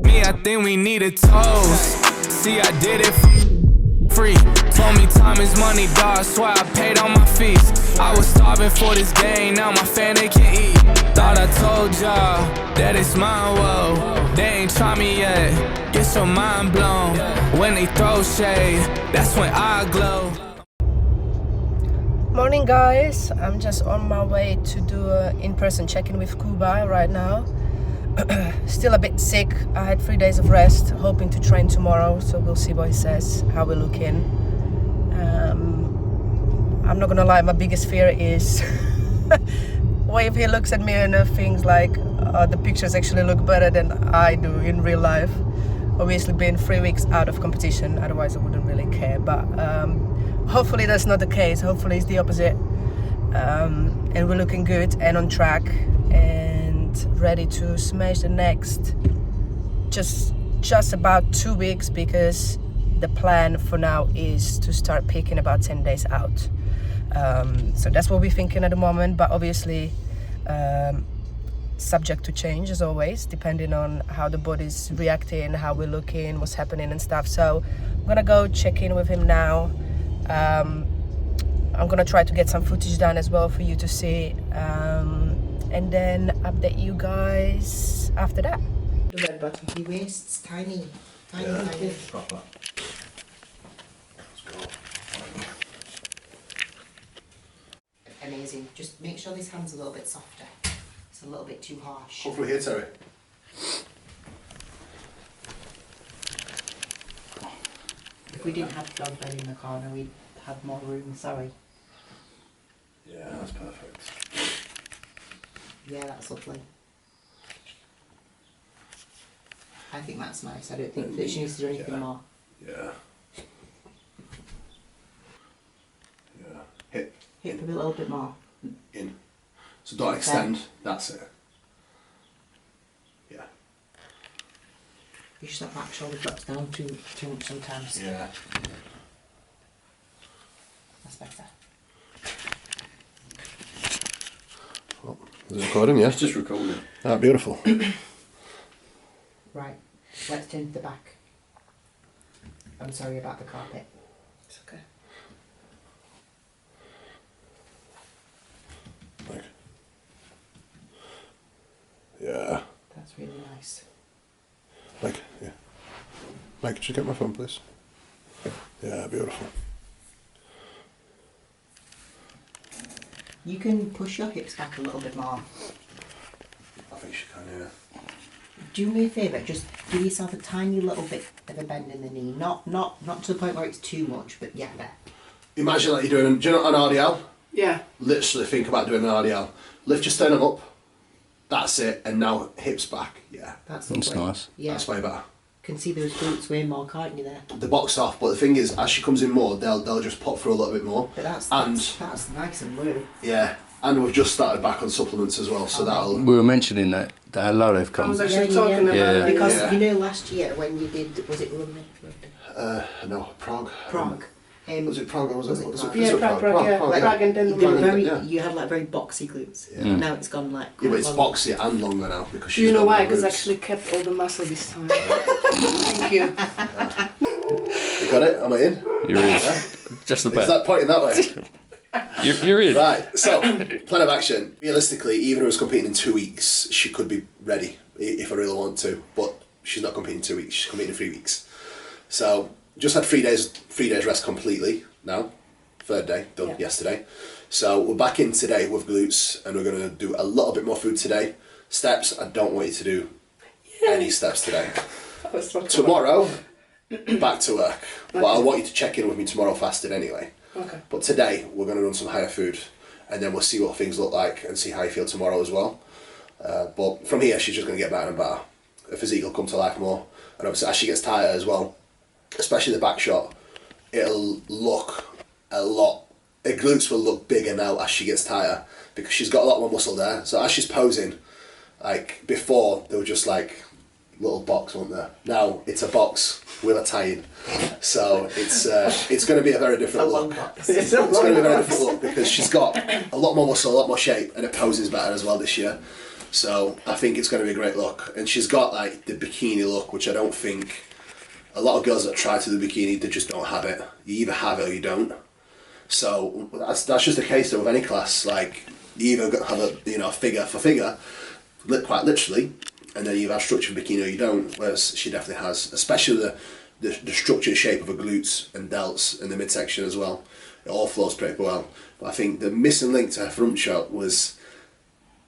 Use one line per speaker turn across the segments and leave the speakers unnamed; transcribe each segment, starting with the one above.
Me, I think we need a toast. See, I did it for free. Told me time is money, dog. Swear I paid all my fees. I was starving for this game, now my family can eat. Thought I told y'all that it's mine, whoa. They ain't try me yet. Get your mind blown. When they throw shade, that's when I glow.
Morning guys, I'm just on my way to do an in-person check-in with Kuba right now. Still a bit sick. I had 3 days of rest, hoping to train tomorrow, so we'll see what he says, how we're looking. I'm not gonna lie, my biggest fear is what if he looks at me and thinks like the pictures actually look better than I do in real life. Obviously being 3 weeks out of competition, otherwise I wouldn't really care, but hopefully that's not the case. Hopefully it's the opposite, and we're looking good and on track and ready to smash the next just about 2 weeks, because the plan for now is to start picking about 10 days out. So that's what we're thinking at the moment, but obviously subject to change as always, depending on how the body's reacting, how we're looking, what's happening and stuff. So I'm gonna go check in with him now. I'm gonna try to get some footage done as well for you to see, and then update you guys after that.
The red button, he wastes tiny.
Proper. Let's go.
Amazing. Just make sure this hand's a little bit softer. It's a little bit too harsh.
Come through here, Terry.
If we didn't have dog bed in the corner, we'd have more room, sorry.
Yeah, that's perfect.
Yeah, that's lovely. I think that's nice. I don't think that she needs to do anything more.
Yeah. Yeah. Hip.
Hip a little bit more.
In. So don't extend. That's it. Yeah.
You should that back shoulder drops down too much sometimes.
Yeah.
That's better.
Oh, is it recording? Yeah.
It's just recording.
Ah, beautiful.
Right. Let's turn to the back. I'm sorry about the carpet.
It's okay.
Like. Yeah.
That's really nice.
Like, yeah. Mike, could you get my phone, please? Yeah, beautiful.
You can push your hips back a little bit more.
I think she can, yeah.
Do me a favour, just give yourself a tiny little bit of a bend in the knee. Not to the point where it's too much, but yeah, there.
Imagine like you're doing, do you know an RDL?
Yeah.
Literally think about doing an RDL. Lift your sternum up. That's it, and now hips back. Yeah.
That's
nice.
Yeah.
That's way better.
You can see those glutes way more, can't you, there?
The box off, but the thing is, as she comes in more, they'll just pop through a little bit more.
But that's nice and low.
Yeah, and we've just started back on supplements as well, so that'll.
We were mentioning that a lot have come.
I was actually talking about
Yeah.
that.
Because you know last year when you did, was it Rugby?
No, Prague.
Prague.
Was it Prague or was it?
Yeah, Prague, yeah.
Prague,
Prague and then
You did very,
yeah.
you had like very boxy glutes.
Yeah.
Now it's gone like.
Yeah, but it's
long.
boxy and longer now because
Do
she's
you know
got
why?
more
Because I
roots.
actually kept all the muscle this time. Thank you.
You got it? Am I in?
You're in. Just
Is
about.
that pointing that way?
You're in.
Right, so, plan of action. Realistically, even if I was competing in 2 weeks, she could be ready if I really want to, but she's not competing in 2 weeks, she's competing in 3 weeks. So, just had 3 days rest completely now. 3rd day, done yesterday. So, we're back in today with glutes, and we're going to do a little bit more food today. Steps, I don't want you to do any steps today. Tomorrow, back to work. But I want you to check in with me tomorrow fasted anyway.
Okay.
But today we're going to run some higher food, and then we'll see what things look like and see how you feel tomorrow as well. But from here, she's just going to get better and better. Her physique will come to life more, and obviously as she gets tighter as well, especially the back shot, it'll look a lot. Her glutes will look bigger now as she gets tighter because she's got a lot more muscle there. So as she's posing, like before, they were just like little box, weren't there? Now it's a box with a tie-in. So it's going to be a very different look. It's going to be a very different look because she's got a lot more muscle, a lot more shape, and it poses better as well this year. So I think it's going to be a great look. And she's got like the bikini look, which I don't think a lot of girls that try to do bikini, they just don't have it. You either have it or you don't. So that's just the case though with any class. Like you either have a figure for figure, quite literally, and then you have structured bikini or you don't. Whereas she definitely has, especially the structured shape of her glutes and delts and the midsection as well. It all flows pretty well. But I think the missing link to her front shot was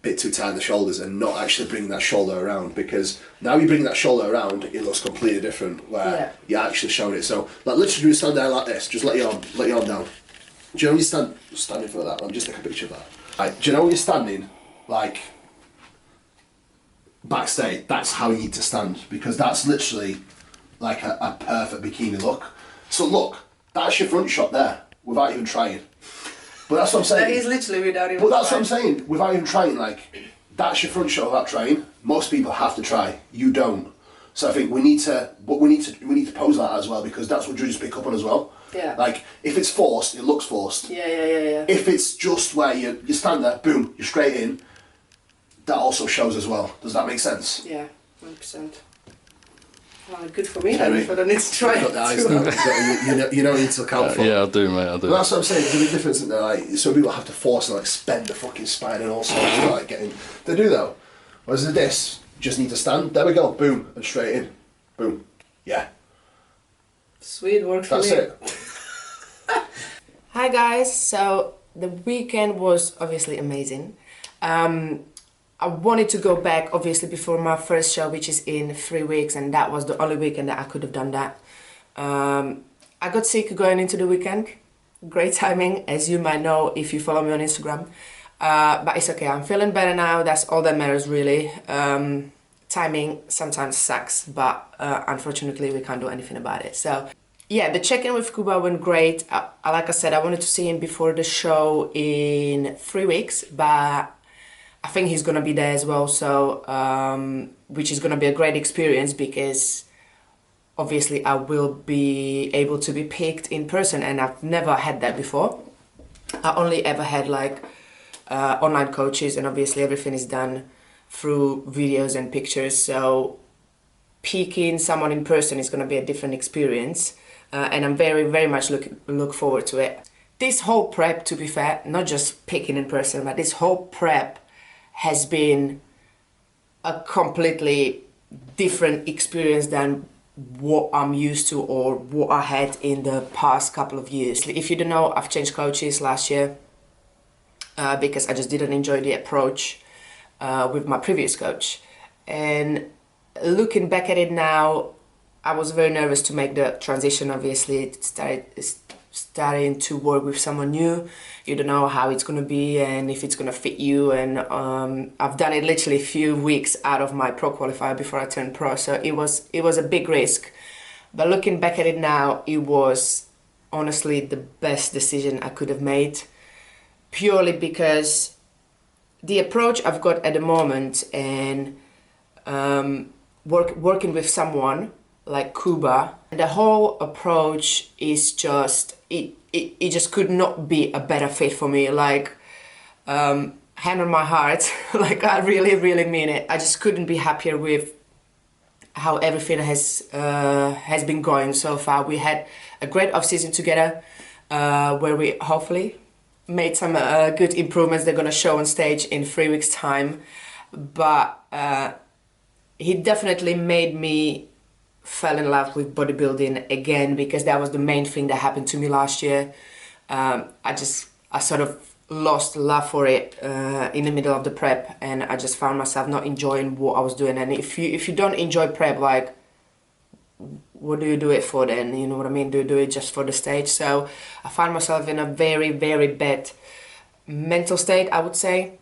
bit too tight in the shoulders and not actually bringing that shoulder around, because now you bring that shoulder around, it looks completely different where you're actually showing it. So like literally stand there like this, just let your arm down. Do you know when you stand in front of that? Let me just take a picture of that. Like, do you know when you're standing like backstage? That's how you need to stand, because that's literally like a perfect bikini look. So look, that's your front shot there without even trying. But that's what I'm saying.
That is literally without even
But that's
trying.
what I'm saying. Without even trying, like, that's your front shot without trying. Most people have to try. You don't. So I think we need to pose that as well, because that's what judges pick up on as well.
Yeah.
Like, if it's forced, it looks forced.
Yeah.
If it's just where you stand there, boom, you're straight in, that also shows as well. Does that make sense?
Yeah, 100%. Well, good for me
Terry,
then, if I don't need to try
You've got the eyes now. You know what you need to look out for.
Yeah, I do, mate. I do.
But that's what I'm saying. There's a big difference, isn't there? Like, some people have to force and like spend the fucking spine and all sorts of like getting. They do though. Whereas with this, you just need to stand. There we go. Boom and straight in. Boom. Yeah.
Sweet, works for
That's
me.
it.
Hi guys, so the weekend was obviously amazing. I wanted to go back obviously before my first show, which is in 3 weeks, and that was the only weekend that I could have done that. I got sick going into the weekend. Great timing, as you might know if you follow me on Instagram. But it's okay, I'm feeling better now. That's all that matters really. Timing sometimes sucks, but unfortunately we can't do anything about it. So yeah, the check-in with Kuba went great. Like I said, I wanted to see him before the show in 3 weeks, but I think he's gonna be there as well, so which is gonna be a great experience, because obviously I will be able to be picked in person, and I've never had that before. I only ever had like online coaches, and obviously everything is done through videos and pictures, so picking someone in person is gonna be a different experience, and I'm very much look forward to it. This whole prep, to be fair, not just picking in person, but this whole prep has been a completely different experience than what I'm used to or what I had in the past couple of years. If you don't know, I've changed coaches last year because I just didn't enjoy the approach with my previous coach. And looking back at it now, I was very nervous to make the transition. Obviously, starting to work with someone new, you don't know how it's gonna be and if it's gonna fit you, and I've done it literally a few weeks out of my pro qualifier before I turned pro, so it was a big risk. But looking back at it now, it was honestly the best decision I could have made, purely because the approach I've got at the moment, and working with someone like Kuba, the whole approach is just, it just could not be a better fit for me. Like, hand on my heart, like I really mean it. I just couldn't be happier with how everything has been going so far. We had a great off-season together, where we hopefully made some good improvements they're gonna show on stage in 3 weeks time. But he definitely made me fell in love with bodybuilding again, because that was the main thing that happened to me last year. I sort of lost love for it in the middle of the prep, and I just found myself not enjoying what I was doing. And if you don't enjoy prep, like, what do you do it for then? You know what I mean? Do you do it just for the stage? So I found myself in a very bad mental state, I would say.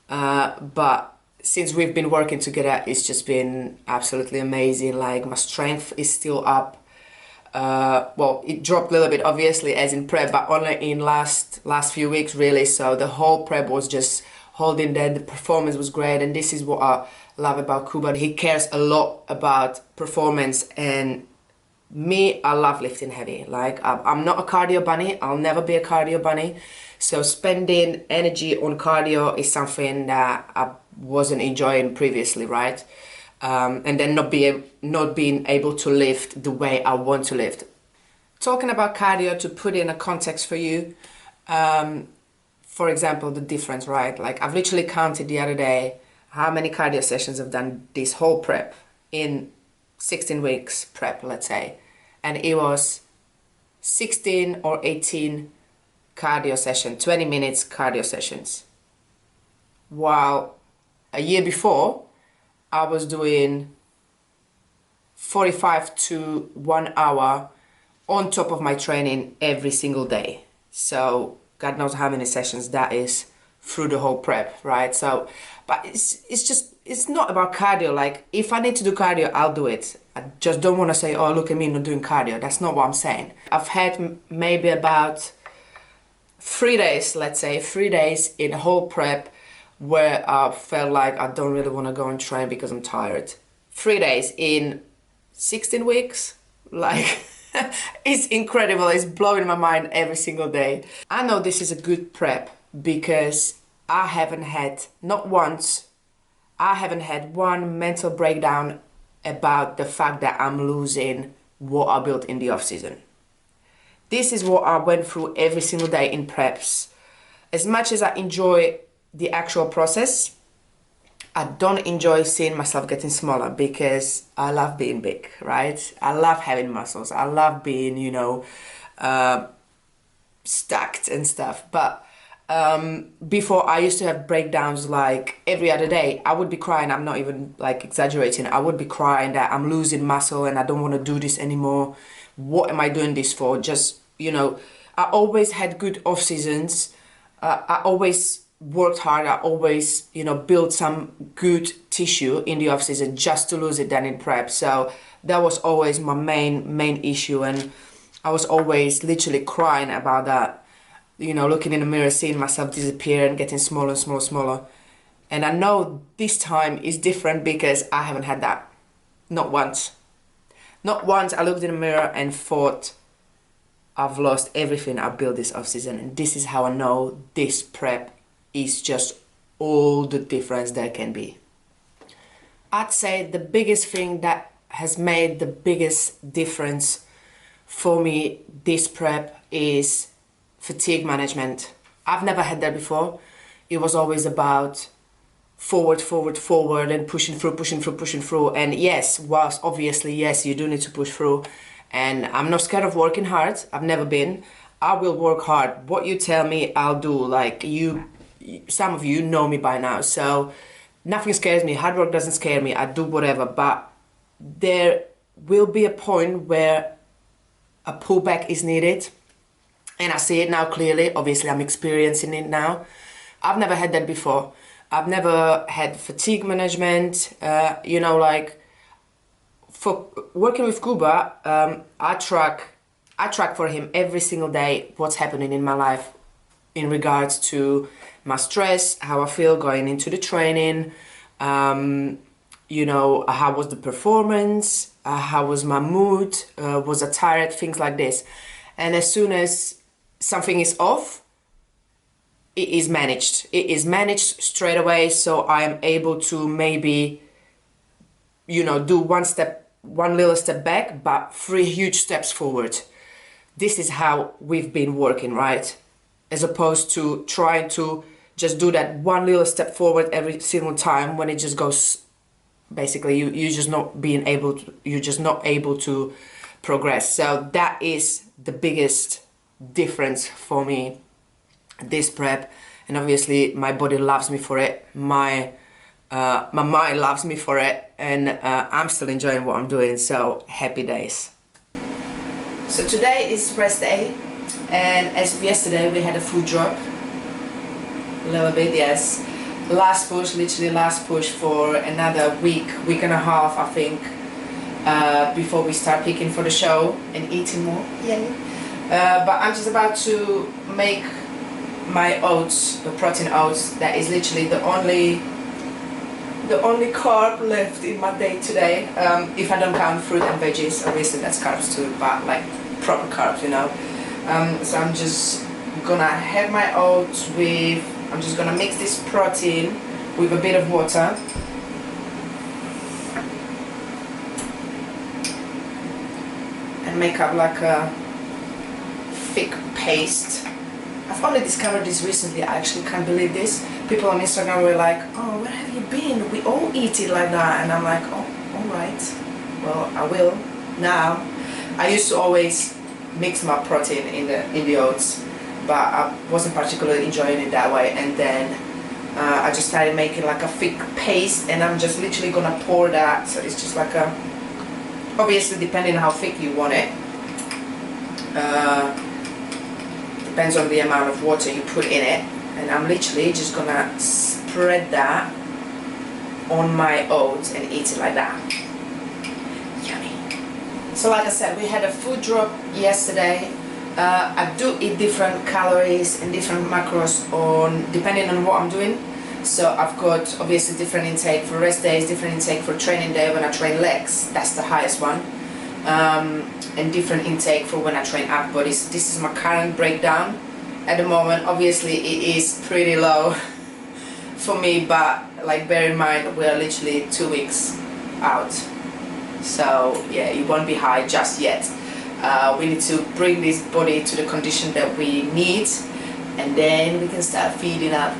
But since we've been working together, it's just been absolutely amazing. Like, my strength is still up. Well, it dropped a little bit, obviously, as in prep, but only in last few weeks, really. So the whole prep was just holding there. The performance was great, and this is what I love about Kuba. He cares a lot about performance, and me, I love lifting heavy. Like, I'm not a cardio bunny. I'll never be a cardio bunny. So spending energy on cardio is something that I wasn't enjoying previously, right? And then not being able to lift the way I want to lift. Talking about cardio, to put in a context for you, for example, the difference, right? Like I've literally counted the other day how many cardio sessions I've done this whole prep in 16 weeks prep, let's say. And it was 16 or 18 cardio sessions, 20 minutes cardio sessions. While a year before, I was doing 45 to 1 hour on top of my training every single day. So God knows how many sessions that is through the whole prep, right? So, but it's not about cardio. Like if I need to do cardio, I'll do it. I just don't want to say, oh, look at me not doing cardio. That's not what I'm saying. I've had maybe about 3 days, let's say 3 days in whole prep where I felt like I don't really want to go and train because I'm tired. 3 days in 16 weeks, like it's incredible. It's blowing my mind every single day. I know this is a good prep because I haven't had, not once, I haven't had one mental breakdown about the fact that I'm losing what I built in the off season. This is what I went through every single day in preps. As much as I enjoy the actual process, I don't enjoy seeing myself getting smaller because I love being big, right? I love having muscles. I love being, you know, stacked and stuff. But before, I used to have breakdowns like every other day. I would be crying. I'm not even like exaggerating. I would be crying that I'm losing muscle and I don't want to do this anymore. What am I doing this for? Just, you know, I always had good off seasons. I always worked hard. I always, you know, built some good tissue in the off season just to lose it then in prep. So that was always my main issue, and I was always literally crying about that. You know, looking in the mirror, seeing myself disappear and getting smaller and smaller. And I know this time is different because I haven't had that. Not once. Not once I looked in the mirror and thought, I've lost everything I built this off season. And this is how I know this prep is just all the difference there can be. I'd say the biggest thing that has made the biggest difference for me this prep is fatigue management. I've never had that before. It was always about forward and pushing through. And yes, whilst obviously, yes, you do need to push through. And I'm not scared of working hard. I've never been. I will work hard. What you tell me, I'll do. Like some of you know me by now. So nothing scares me. Hard work doesn't scare me. I do whatever. But there will be a point where a pullback is needed. And I see it now clearly. Obviously, I'm experiencing it now. I've never had that before. I've never had fatigue management. You know, like for working with Kuba, I track for him every single day what's happening in my life in regards to my stress, how I feel going into the training. You know, how was the performance? How was my mood? Was I tired? Things like this. And as soon as something is off, it is managed. It is managed straight away, so I am able to maybe, you know, do one little step back, but 3 huge steps forward. This is how we've been working, right? As opposed to trying to just do that one little step forward every single time when it just goes, basically you're just not able to progress. So that is the biggest difference for me this prep. And obviously my body loves me for it, my mind loves me for it, and I'm still enjoying what I'm doing, so happy days. So today is rest day, and as of yesterday we had a food drop a little bit, yes. Last push, literally last push for another week and a half, I think, before we start peaking for the show and eating more. Yay. But I'm just about to make my oats, the protein oats. That is literally the only carb left in my day today. If I don't count fruit and veggies, obviously that's carbs too, but like proper carbs, you know. So I'm just gonna have my oats with, I'm just gonna mix this protein with a bit of water. And make up like a thick paste. I've only discovered this recently, I actually can't believe this. People on Instagram were like, oh, where have you been? We all eat it like that. And I'm like, oh, alright. Well, I will now. I used to always mix my protein in the oats, but I wasn't particularly enjoying it that way. And then I just started making like a thick paste, and I'm just literally gonna pour that. So it's just like a, obviously depending on how thick you want it, depends on the amount of water you put in it. And I'm literally just gonna spread that on my oats and eat it like that. Yummy. So like I said, we had a food drop yesterday. I do eat different calories and different macros depending on what I'm doing. So I've got obviously different intake for rest days, different intake for training day when I train legs, that's the highest one, and different intake for when I train upper bodies. This is my current breakdown at the moment. Obviously it is pretty low for me, but like bear in mind we are literally 2 weeks out, so yeah, it won't be high just yet. We need to bring this body to the condition that we need, and then we can start feeding up.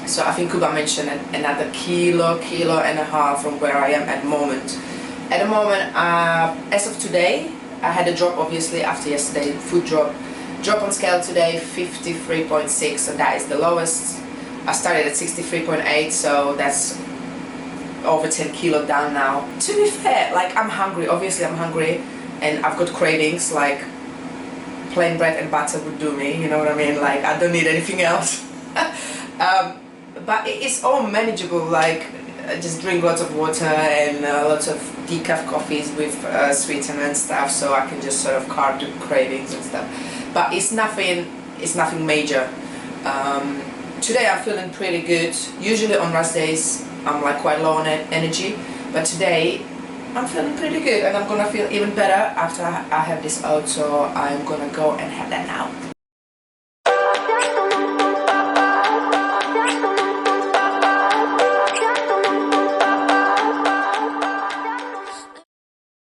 So I think Kuba mentioned another kilo and a half from where I am at the moment. At the moment, as of today, I had a drop obviously after yesterday, food drop. Drop on scale today, 53.6, so that is the lowest. I started at 63.8, so that's over 10 kilo down now. To be fair, like I'm hungry, obviously I'm hungry, and I've got cravings, like plain bread and butter would do me, you know what I mean? Like I don't need anything else. But it's all manageable, like I just drink lots of water and lots of decaf coffees with sweetener and stuff, so I can just sort of curb the cravings and stuff. But it's nothing major. Today I'm feeling pretty good. Usually on rest days I'm like quite low on energy, but today I'm feeling pretty good, and I'm gonna feel even better after I have this out, so I'm gonna go and have that now.